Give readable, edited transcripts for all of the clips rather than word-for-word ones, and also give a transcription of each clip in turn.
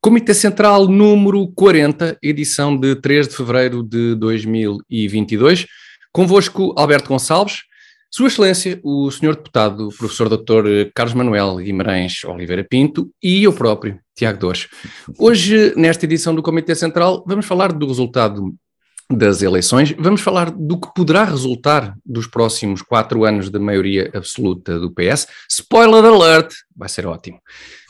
Comitê Central número 40, edição de 3 de fevereiro de 2022. Convosco, Alberto Gonçalves, Sua Excelência, o Sr. Deputado, Professor Dr. Carlos Manuel Guimarães Oliveira Pinto e eu próprio, Tiago Dores. Hoje, nesta edição do Comitê Central, vamos falar do resultado das eleições, vamos falar do que poderá resultar dos próximos 4 anos de maioria absoluta do PS. Spoiler alert, vai ser ótimo.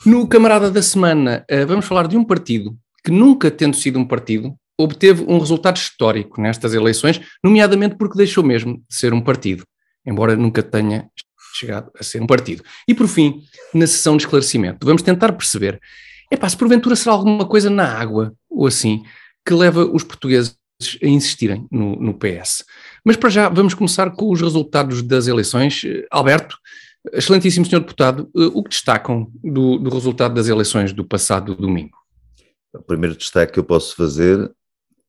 No Camarada da Semana, vamos falar de um partido que, nunca tendo sido um partido, obteve um resultado histórico nestas eleições, nomeadamente porque deixou mesmo de ser um partido, embora nunca tenha chegado a ser um partido. E por fim, na sessão de esclarecimento, vamos tentar perceber, se porventura será alguma coisa na água, ou assim, que leva os portugueses a insistirem no PS. Mas para já vamos começar com os resultados das eleições. Alberto, excelentíssimo senhor deputado, o que destacam do resultado das eleições do passado domingo? O primeiro destaque que eu posso fazer,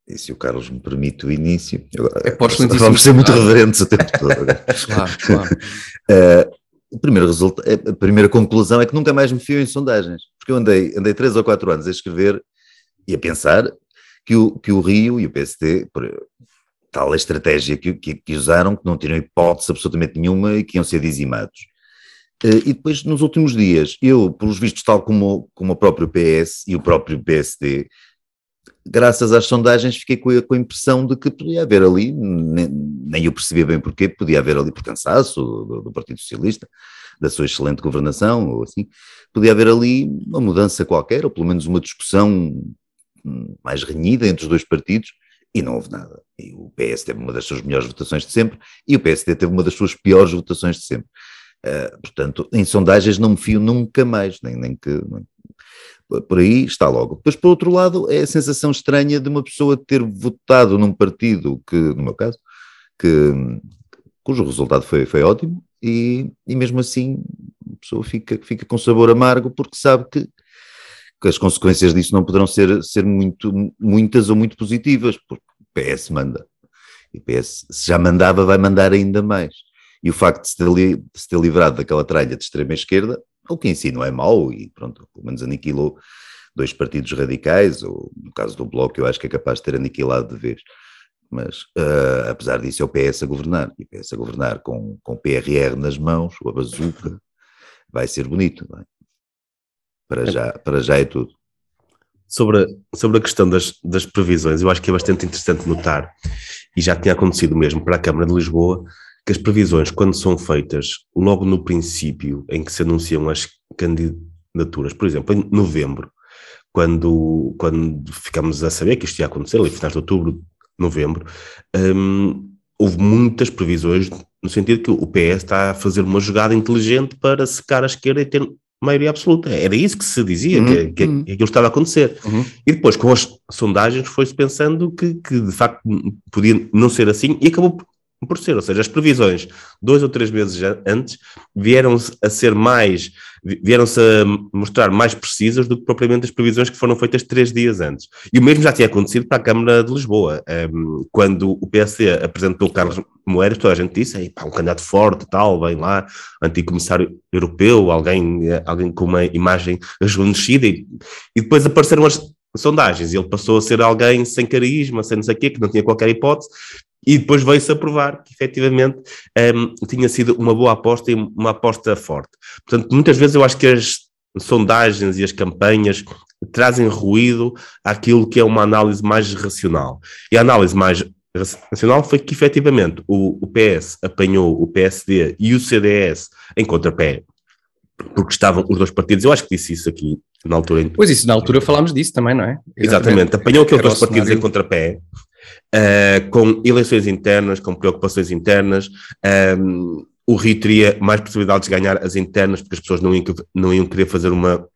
e se o Carlos me permite o início, vamos ser muito reverentes o tempo todo. Claro. A primeira conclusão é que nunca mais me fio em sondagens, porque eu andei 3 ou 4 anos a escrever e a pensar que o Rio e o PSD, tal a estratégia que usaram, que não tinham hipótese absolutamente nenhuma e que iam ser dizimados. E depois, nos últimos dias, eu, pelos vistos, tal como o próprio PS e o próprio PSD, graças às sondagens, fiquei com a impressão de que podia haver ali, nem eu percebia bem porquê, podia haver ali por cansaço do Partido Socialista, da sua excelente governação, ou assim, podia haver ali uma mudança qualquer, ou pelo menos uma discussão mais renhida entre os dois partidos, e não houve nada. E o PS teve uma das suas melhores votações de sempre, e o PSD teve uma das suas piores votações de sempre. Portanto, em sondagens não me fio nunca mais, nem que... Por aí está logo. Depois, por outro lado, é a sensação estranha de uma pessoa ter votado num partido que, no meu caso, cujo resultado foi ótimo, e mesmo assim a pessoa fica com sabor amargo, porque sabe que as consequências disso não poderão ser muitas ou muito positivas, porque o PS manda. E o PS, se já mandava, vai mandar ainda mais. E o facto de se ter livrado daquela tralha de extrema-esquerda, o que em si não é mau, e pronto, pelo menos aniquilou 2 partidos radicais, ou no caso do Bloco, eu acho que é capaz de ter aniquilado de vez. Mas, apesar disso, é o PS a governar. E o PS a governar com o PRR nas mãos, ou a bazuca, vai ser bonito, não é? Para já é tudo. Sobre a questão das previsões, eu acho que é bastante interessante notar, e já tinha acontecido mesmo para a Câmara de Lisboa, que as previsões, quando são feitas logo no princípio em que se anunciam as candidaturas, por exemplo, em novembro, quando ficamos a saber que isto ia acontecer, ali finais de outubro, novembro, houve muitas previsões no sentido que o PS está a fazer uma jogada inteligente para secar a esquerda e ter maioria absoluta. Era isso que se dizia, que aquilo estava a acontecer. E depois, com as sondagens, foi-se pensando que de facto podia não ser assim, e acabou por ser. Ou seja, as previsões 2 ou 3 meses antes vieram-se a mostrar mais precisas do que propriamente as previsões que foram feitas 3 dias antes. E o mesmo já tinha acontecido para a Câmara de Lisboa, quando o PSD apresentou o Carlos Moedas, toda a gente disse, um candidato forte, tal, vem lá, anticomissário europeu, alguém com uma imagem rejuvenescida, e depois apareceram as sondagens, e ele passou a ser alguém sem carisma, sem não sei o quê, que não tinha qualquer hipótese, e depois veio-se a provar que efetivamente tinha sido uma boa aposta e uma aposta forte. Portanto, muitas vezes eu acho que as sondagens e as campanhas trazem ruído àquilo que é uma análise mais racional. E a análise mais racional foi que efetivamente o PS apanhou o PSD e o CDS em contrapé, porque estavam os 2 partidos, eu acho que disse isso aqui na altura. Pois isso, na altura falámos disso também, não é? Exatamente. Apanhou aqueles 2 partidos em contrapé, com eleições internas, com preocupações internas. O Rio teria mais possibilidades de ganhar as internas, porque as pessoas não iam querer fazer uma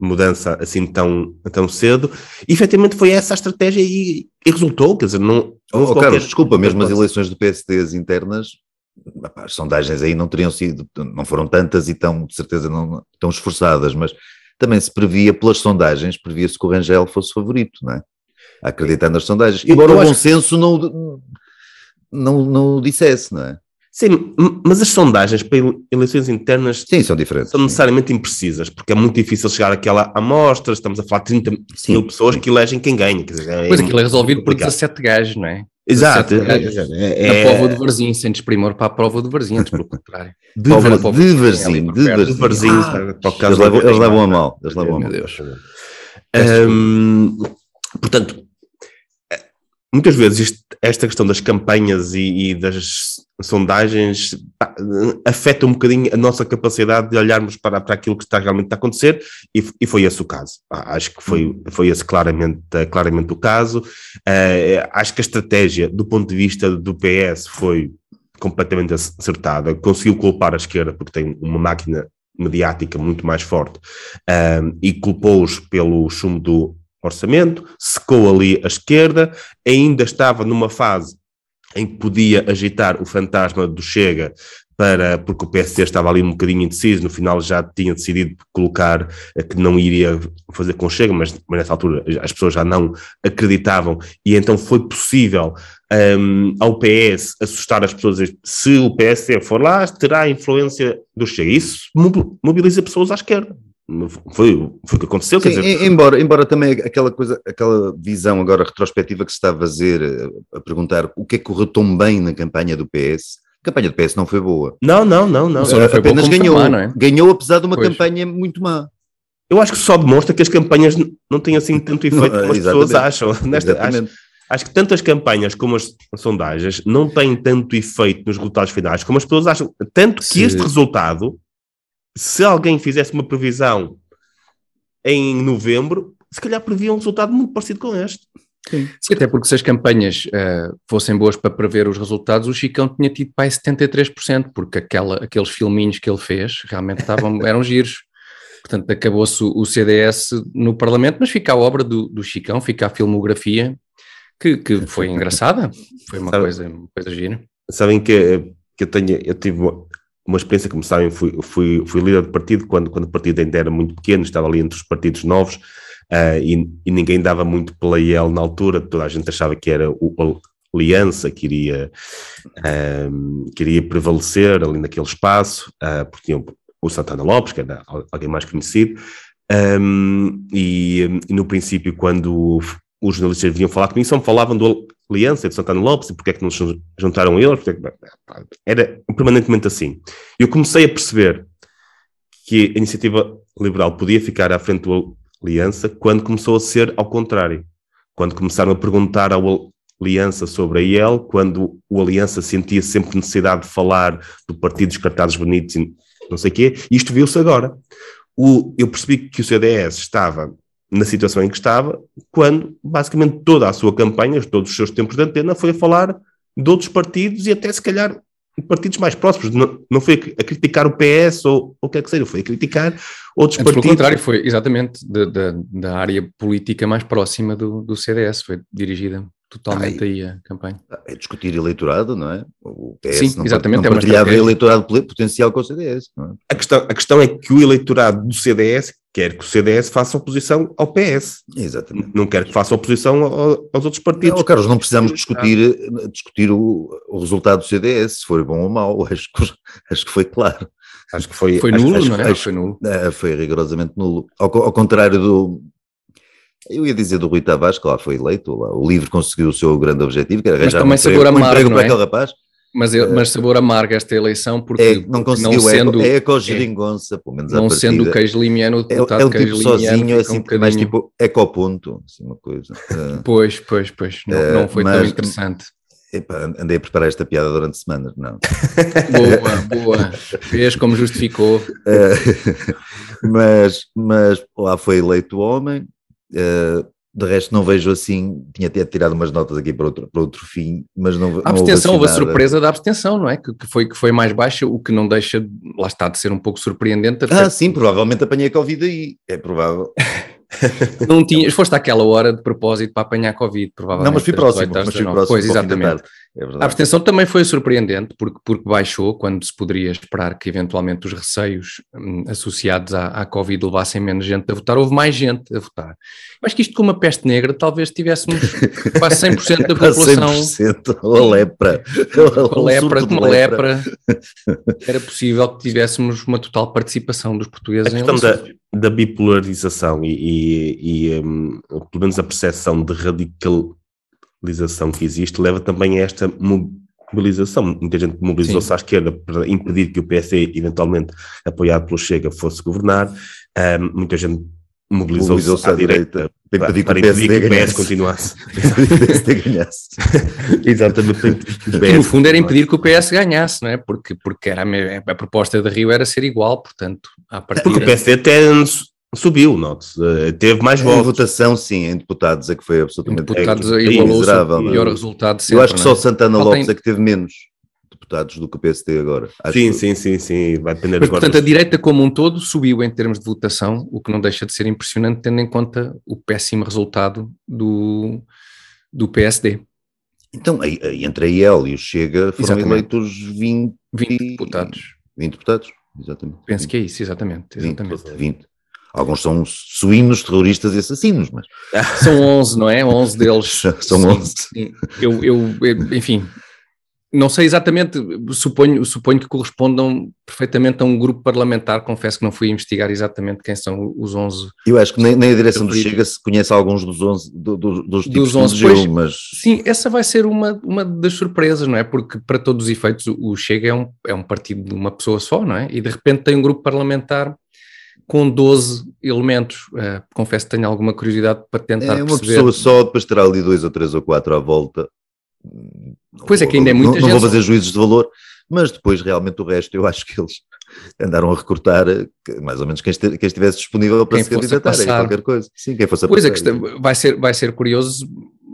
mudança assim tão cedo. E efetivamente foi essa a estratégia e resultou, quer dizer, não... Carlos, desculpa, mesmo as eleições do PSD, as internas, as sondagens aí não teriam sido, não foram tantas e tão, de certeza, não tão esforçadas, mas também se previa, pelas sondagens, previa-se que o Rangel fosse favorito, não é? Acreditando nas sondagens. Embora o bom senso não o dissesse, não é? Sim, mas as sondagens para eleições internas sim, são diferentes. São necessariamente imprecisas, porque é muito difícil chegar àquela amostra, estamos a falar de 30 mil pessoas que elegem quem ganha. Quer dizer, pois aquilo é resolvido por 17 gajos, não é? Exato. Na Póvoa de Varzim, sem desprimor para a Prova de Varzim, antes pelo contrário. De Varzim. Eles levam a mal. Meu Deus. Portanto, muitas vezes esta questão das campanhas e das sondagens afeta um bocadinho a nossa capacidade de olharmos para aquilo que realmente está a acontecer, e foi esse o caso. Acho que foi esse claramente o caso. Acho que a estratégia do ponto de vista do PS foi completamente acertada, conseguiu culpar a esquerda porque tem uma máquina mediática muito mais forte, e culpou-os pelo chumbo do orçamento, secou ali a esquerda, ainda estava numa fase em que podia agitar o fantasma do Chega, porque o PSD estava ali um bocadinho indeciso, no final já tinha decidido colocar que não iria fazer com o Chega, mas nessa altura as pessoas já não acreditavam, e então foi possível ao PS assustar as pessoas. Se o PSD for lá, terá a influência do Chega. Isso mobiliza pessoas à esquerda. Foi o que aconteceu. Sim, quer dizer, embora também aquela visão agora retrospectiva que se está a fazer, a perguntar o que é que correu tão bem na campanha do PS. A campanha do PS não foi boa. Não. Apenas ganhou. Não é? Ganhou apesar de uma campanha muito má. Eu acho que só demonstra que as campanhas não têm assim tanto efeito como as pessoas acham. Acho que tanto as campanhas como as sondagens não têm tanto efeito nos resultados finais como as pessoas acham. Tanto que este resultado, se alguém fizesse uma previsão em novembro, se calhar previa um resultado muito parecido com este. Sim, até porque se as campanhas fossem boas para prever os resultados, o Chicão tinha tido para aí 73%, porque aqueles filminhos que ele fez realmente eram giros. Portanto, acabou-se o CDS no Parlamento, mas fica a obra do Chicão, fica a filmografia, que foi engraçada, foi uma coisa gira. Sabem que eu tive uma experiência, como sabem, fui líder de partido quando o partido ainda era muito pequeno, estava ali entre os partidos novos, e ninguém dava muito pela IEL na altura, toda a gente achava que era o Aliança que iria prevalecer ali naquele espaço, porque tinha o Santana Lopes, que era alguém mais conhecido, e no princípio, quando os jornalistas vinham falar comigo, só me falavam do Aliança e do Santana Lopes, e porque é que não se juntaram eles, era permanentemente assim. Eu comecei a perceber que a Iniciativa Liberal podia ficar à frente do Aliança quando começou a ser ao contrário, quando começaram a perguntar ao Aliança sobre a IEL, quando o Aliança sentia sempre necessidade de falar do partido dos cartazes bonitos e não sei o quê, e isto viu-se agora. Eu percebi que o CDS estava na situação em que estava, quando basicamente toda a sua campanha, todos os seus tempos de antena, foi a falar de outros partidos e até se calhar partidos mais próximos. Não foi a criticar o PS ou o que é que seja, foi a criticar outros partidos. Pelo contrário, foi exatamente da área política mais próxima do CDS, foi dirigida totalmente aí a campanha. É discutir eleitorado, não é? O PS Sim, não exatamente, não partilhava eleitorado potencial com o CDS. Não é? A questão é que o eleitorado do CDS quer que o CDS faça oposição ao PS. Exatamente. Não quer que faça oposição aos outros partidos. Não, Carlos, não precisamos discutir o resultado do CDS, se foi bom ou mau. Acho que foi claro. Acho que foi nulo, não é? Foi nulo. Foi rigorosamente nulo. Ao contrário do... Eu ia dizer do Rui Tavares, que lá foi eleito, lá, o LIVRE conseguiu o seu grande objetivo, que era arranjar um emprego para aquele rapaz. Mas sabor amargo esta eleição, porque não conseguiu, não sendo, é eco-geringonça, pelo menos não sendo o queijo limiano, o deputado um tipo sozinho, assim, mais tipo ecoponto, assim, uma coisa. Pois, não foi tão interessante. Epá, andei a preparar esta piada durante semanas, não. Boa, fez como justificou. Mas lá foi eleito o homem. De resto não vejo assim, tinha até tirado umas notas aqui para outro fim, mas não a abstenção, houve assim a surpresa da abstenção, não é? Que foi mais baixa, o que não deixa, lá está, de ser um pouco surpreendente. Sim, provavelmente apanhei a Covid aí, é provável. Não tinhas, foste àquela hora de propósito para apanhar Covid, provavelmente. Não, mas fui próximo. Pois, exatamente. É A verdade. abstenção também foi surpreendente, porque baixou, quando se poderia esperar que eventualmente os receios associados à Covid levassem menos gente a votar. Houve mais gente a votar. Eu acho que isto, com uma peste negra, talvez tivéssemos quase 100% da Quase população 100%, ou a lepra. com Um lepra, surto com de uma lepra. Era possível que tivéssemos uma total participação dos portugueses A em questão eleições. da bipolarização e pelo menos a percepção de radicalização que existe leva também a esta mobilização. Muita gente mobilizou-se Sim. à esquerda para impedir que o PSD, eventualmente apoiado pelo Chega, fosse governar. Muita gente mobilizou-se à direita para impedir que para o impedir que o PS ganhasse. continuasse. Para impedir que o PSD ganhasse. Exatamente. Para impedir que o E, no PS fundo, era continuasse. impedir que o PS ganhasse, não é? Porque era a proposta de Rio era ser igual, portanto, à Porque o partida... PSD até subiu, note-se, teve mais Em votos. votação, sim, em deputados é que foi Em absolutamente deputados miserável. igualou-se o não é? pior resultado de sempre. Eu acho que não só é? Santana Falta Lopes é que teve menos deputados do que o PSD agora. Acho Sim, que- sim, vai depender Mas, agora. portanto, a direita como um todo subiu em termos de votação, o que não deixa de ser impressionante, tendo em conta o péssimo resultado do PSD. Então, entre a IEL e o Chega foram Exatamente. eleitos 20 deputados. 20 deputados, exatamente. Penso que é isso, exatamente. 20. Alguns são suínos, terroristas e assassinos, mas São 11, não é? 11 deles. São Sim, 11. sim. Enfim, não sei exatamente, suponho que correspondam perfeitamente a um grupo parlamentar. Confesso que não fui investigar exatamente quem são os 11. eu acho que nem a direção do Referido. Chega se conhece alguns dos 11, dos tipos Dos que 11, elegeu, pois, mas sim, essa vai ser uma das surpresas, não é? Porque, para todos os efeitos, o Chega é um partido de uma pessoa só, não é? E de repente tem um grupo parlamentar com 12 elementos. Confesso que tenho alguma curiosidade para tentar é uma perceber. pessoa só, depois terá ali 2 ou 3 ou 4 à volta. Pois é, que ainda é muita Não gente. vou fazer juízos de valor, mas depois realmente o resto eu acho que eles andaram a recrutar mais ou menos quem estivesse disponível para Quem se fosse candidatar a passar. qualquer coisa. Sim, quem fosse a Pois a passar. questão vai ser curioso,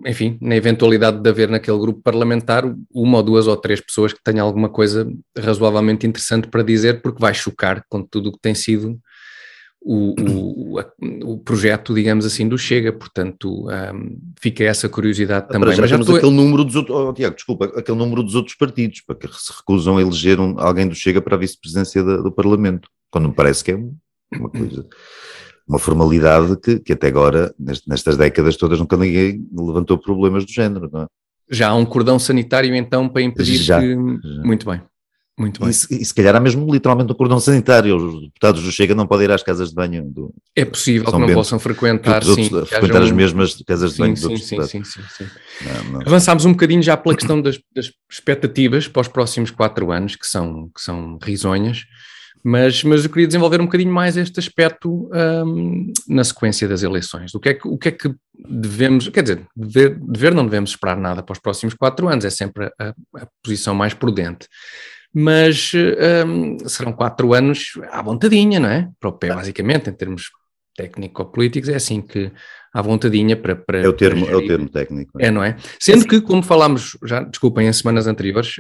enfim, na eventualidade de haver naquele grupo parlamentar 1 ou 2 ou 3 pessoas que tenham alguma coisa razoavelmente interessante para dizer, porque vai chocar com tudo o que tem sido o projeto, digamos assim, do Chega. Portanto, fica essa curiosidade também. Já Mas temos aquele número dos outros, Tiago, desculpa, aquele número dos outros partidos, para que se recusam a eleger alguém do Chega para a vice-presidência do Parlamento, quando me parece que é uma coisa, uma formalidade que até agora, nestas décadas todas, nunca ninguém levantou problemas do género, não é? Já há um cordão sanitário, então, para impedir Já. Muito bem. Muito bem. E se calhar há mesmo literalmente um cordão sanitário. Os deputados do Chega não podem ir às casas de banho. É possível que São não Bento, possam frequentar, que os outros, sim. frequentar as mesmas casas de banho dos Sim, outros sim, deputados. sim. Não. Avançámos um bocadinho já pela questão das expectativas para os próximos 4 anos, que são risonhas, mas eu queria desenvolver um bocadinho mais este aspecto na sequência das eleições. O que é que devemos, quer dizer, dever não devemos esperar nada para os próximos 4 anos, é sempre a posição mais prudente. Mas serão 4 anos à vontadinha, não é? Para o pé, basicamente, em termos técnico-políticos, é assim que à vontadinha para É o termo técnico. não é? Sendo que, como falámos já, desculpem, em semanas anteriores,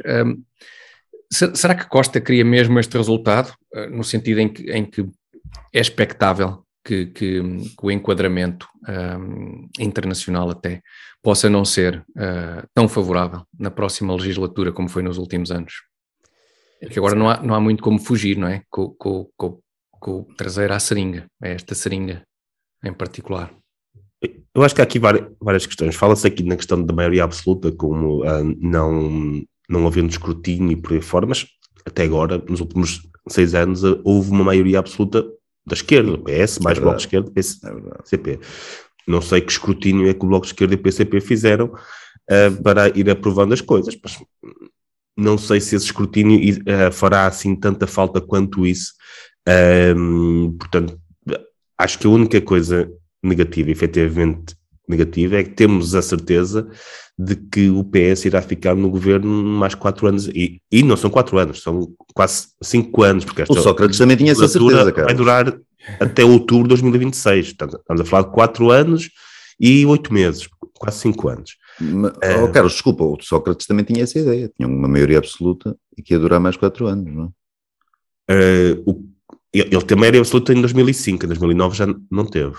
será que Costa queria mesmo este resultado, no sentido em que é expectável que o enquadramento internacional até possa não ser tão favorável na próxima legislatura como foi nos últimos anos? É que agora não há muito como fugir, não é? Com o traseiro à seringa, é esta seringa em particular. Eu acho que há aqui várias questões. Fala-se aqui na questão da maioria absoluta, como não havendo escrutínio e por aí fora, mas até agora, nos últimos 6 anos, houve uma maioria absoluta da esquerda, do PS, mais Bloco de Esquerda, PCP. Não sei que escrutínio é que o Bloco de Esquerda e o PCP fizeram para ir aprovando as coisas, mas não sei se esse escrutínio fará assim tanta falta quanto isso. Portanto, acho que a única coisa negativa, efetivamente negativa, é que temos a certeza de que o PS irá ficar no governo mais 4 anos, e não são 4 anos, são quase 5 anos, porque esta o Sócrates também tinha essa certeza, cara. Vai durar até outubro de 2026, estamos a falar de 4 anos e 8 meses, quase 5 anos. Carlos, desculpa, o Sócrates também tinha essa ideia, tinha uma maioria absoluta e que ia durar mais 4 anos, não é? Ele tem maioria absoluta em 2005, em 2009 já não teve.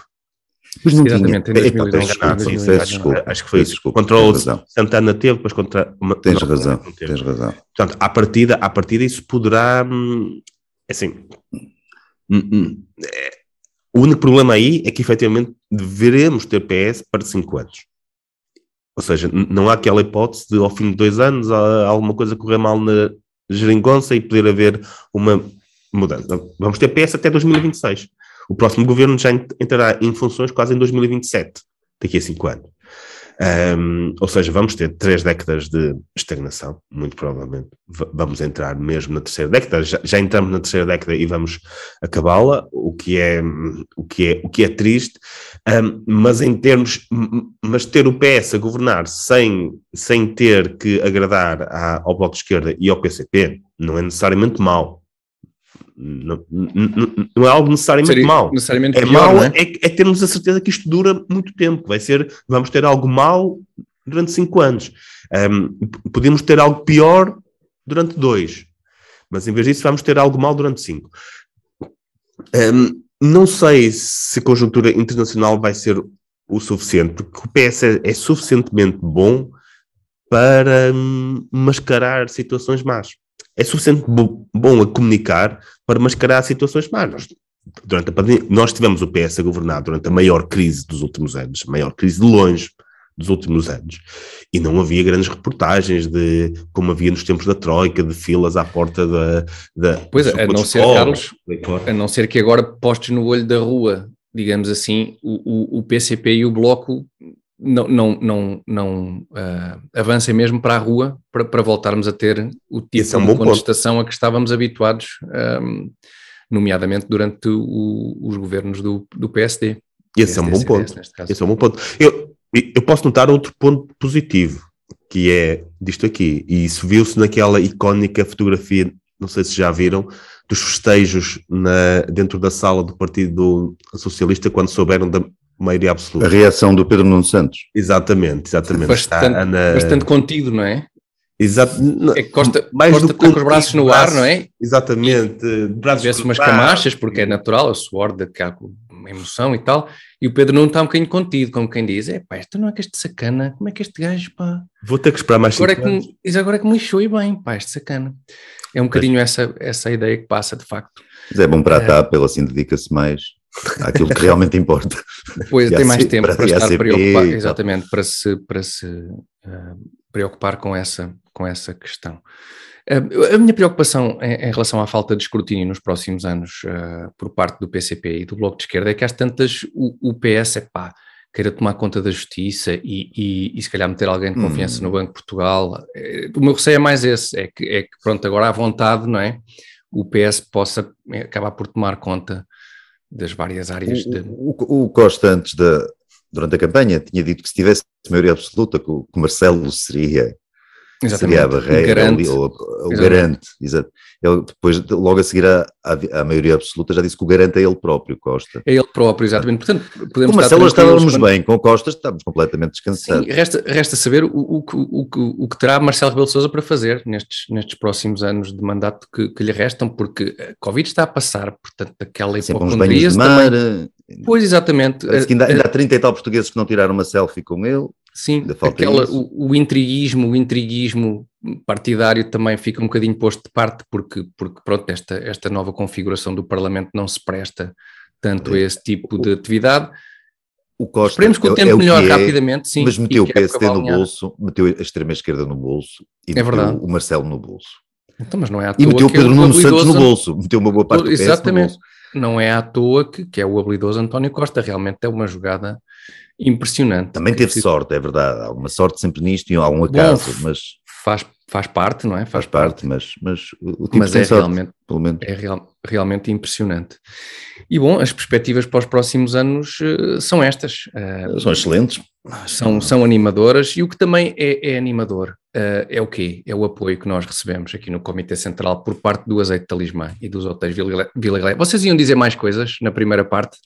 Mas não Exatamente, tinha. em 2012. Peço desculpa. Acho que foi peço isso. desculpa. Contra o Santana teve, depois contra... Tens razão, tens razão. Portanto, à partida isso poderá... assim... O único problema aí é que, efetivamente, deveremos ter PS para 5 anos. Ou seja, não há aquela hipótese de, ao fim de 2 anos, alguma coisa correr mal na geringonça e poder haver uma mudança. Vamos ter PS até 2026. O próximo governo já entrará em funções quase em 2027, daqui a 5 anos. Ou seja, vamos ter 3 décadas de estagnação, muito provavelmente. Vamos entrar mesmo na terceira década, já entramos na terceira década e vamos acabá-la, o que é triste, mas ter o PS a governar sem ter que agradar ao Bloco de Esquerda e ao PCP não é necessariamente mau. Não é algo necessariamente mau. Necessariamente é pior, mau, não é? é termos a certeza que isto dura muito tempo. Vamos ter algo mau durante 5 anos. Podemos ter algo pior durante 2. Mas em vez disso vamos ter algo mau durante 5. Não sei se a conjuntura internacional vai ser o suficiente, porque o PS é suficientemente bom para mascarar situações más. É suficiente bom a comunicar para mascarar situações más. Durante a pandemia, nós tivemos o PS a governar durante a maior crise dos últimos anos, a maior crise de longe dos últimos anos, e não havia grandes reportagens de como havia nos tempos da Troika, de filas à porta da pois é, a não ser, Carlos, a não ser que agora postos no olho da rua, digamos assim, o PCP e o Bloco não avancem mesmo para a rua para voltarmos a ter o tipo de contestação a que estávamos habituados, nomeadamente durante os governos do PSD. Esse é um bom ponto. Esse é um bom ponto. Eu posso notar outro ponto positivo, que é disto aqui, e isso viu-se naquela icónica fotografia, não sei se já viram, dos festejos dentro da sala do Partido Socialista quando souberam da maioria absoluta. A reação do Pedro Nuno Santos. Exatamente. Bastante contido, não é? Exato. É que Costa está com os braços no ar, não é? Exatamente. Vê-se umas camachas, porque é natural, a suor da uma emoção e tal, e o Pedro Nuno está um bocadinho contido, como quem diz, isto não é que este sacana, como é que este gajo, pá... Vou ter que esperar mais 5 anos. Agora é que me enxou e bem, pá, este sacana. É um bocadinho essa ideia que passa, de facto. Mas é bom para a TAP, ele assim dedica-se mais àquilo que realmente importa. Pois, tem mais tempo para estar preocupado, exatamente, para se preocupar com essa questão. A minha preocupação em relação à falta de escrutínio nos próximos anos por parte do PCP e do Bloco de Esquerda é que às tantas o PS queira tomar conta da justiça e se calhar meter alguém de confiança no Banco de Portugal. O meu receio é mais esse, é que pronto, agora à vontade, não é? O PS possa acabar por tomar conta das várias áreas. O Costa, durante a campanha, tinha dito que se tivesse maioria absoluta, que o Marcelo seria a barreira, o garante. Exato. Ele depois, logo a seguir à maioria absoluta, já disse que o garante é ele próprio, Costa. É ele próprio, exatamente. Portanto, podemos com o Marcelo estávamos bem, com o Costa estávamos completamente descansados. Sim, resta saber o que terá Marcelo Rebelo de Sousa para fazer nestes próximos anos de mandato que lhe restam, porque a Covid está a passar, portanto, aquela hipocondria também... Pois, exatamente. Ainda há 30 e tal portugueses que não tiraram uma selfie com ele. Sim, o intriguismo partidário também fica um bocadinho posto de parte, porque pronto, esta nova configuração do Parlamento não se presta tanto a esse tipo de atividade. O Costa esperemos que o tempo melhore rapidamente, sim. Mas meteu o PSD no bolso, meteu a extrema-esquerda no bolso e meteu o Marcelo no bolso. Então, mas não é à toa e meteu o Pedro Nuno Santos no bolso, meteu uma boa parte do PS no bolso. Não é à toa que é o habilidoso António Costa, realmente é uma jogada impressionante. Também teve sorte, é verdade, há alguma sorte sempre nisto e há algum acaso, mas... Faz parte, não é? Faz parte, mas o tipo é sorte, realmente impressionante. E bom, as perspectivas para os próximos anos são estas. São excelentes. São animadoras, e o que também é animador é o quê? É o apoio que nós recebemos aqui no Comitê Central por parte do Azeite Talismã e dos hotéis Vila Galé. Vocês iam dizer mais coisas na primeira parte?